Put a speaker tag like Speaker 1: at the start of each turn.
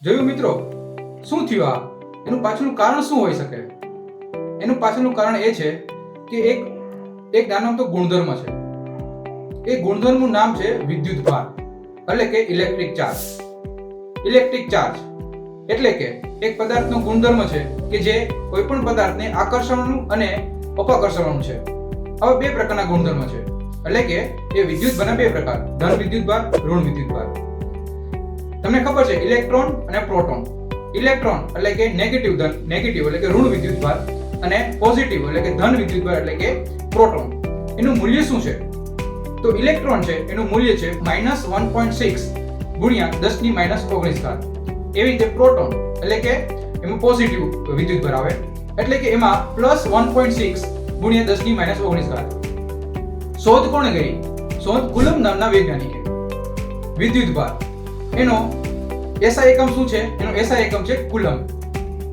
Speaker 1: જોયું મિત્રો, શું થયું આ? એનું પાછળનું કારણ શું હોઈ શકે? એનું પાછળનું કારણ એ છે કે એક નાનો તો ગુણધર્મ છે. એ ગુણધર્મનું નામ છે વિદ્યુતભાર, એટલે કે ઇલેક્ટ્રિક ચાર્જ. ઇલેક્ટ્રિક ચાર્જ એટલે કે એક પદાર્થનો ગુણધર્મ છે કે જે કોઈ પણ પદાર્થને આકર્ષણનું અને અપાકર્ષણનું છે. હવે બે પ્રકારના ગુણધર્મ છે, એટલે કે એ વિદ્યુતભારના બે પ્રકાર, ધન વિદ્યુતભાર, ઋણ વિદ્યુતભાર. તમને ખબર છે ઇલેક્ટ્રોન અને પ્રોટોન. ઇલેક્ટ્રોન એટલે કે નેગેટિવ એટલે કે ઋણ વિદ્યુતભાર, અને પોઝિટિવ એટલે કે ધન વિદ્યુતભાર એટલે કે પ્રોટોન. એનું મૂલ્ય શું છે? તો ઇલેક્ટ્રોન છે એનું મૂલ્ય છે -1.6 ગુણ્યા 10⁻⁹ ઘાત. એવી રીતે પ્રોટોન એટલે કે એમાં પોઝિટિવ વિદ્યુતભાર આવે, એટલે કે એમાં +1.6 ગુણ્યા 10⁻⁹ ઘાત. શોધ કોણે કરી? શોધ કુલમ્બ નામના વૈજ્ઞાનિકે. વિદ્યુતભાર એનો એસઆઈ એકમ શું છે? એનો એસઆઈ એકમ છે કુલમ્બ.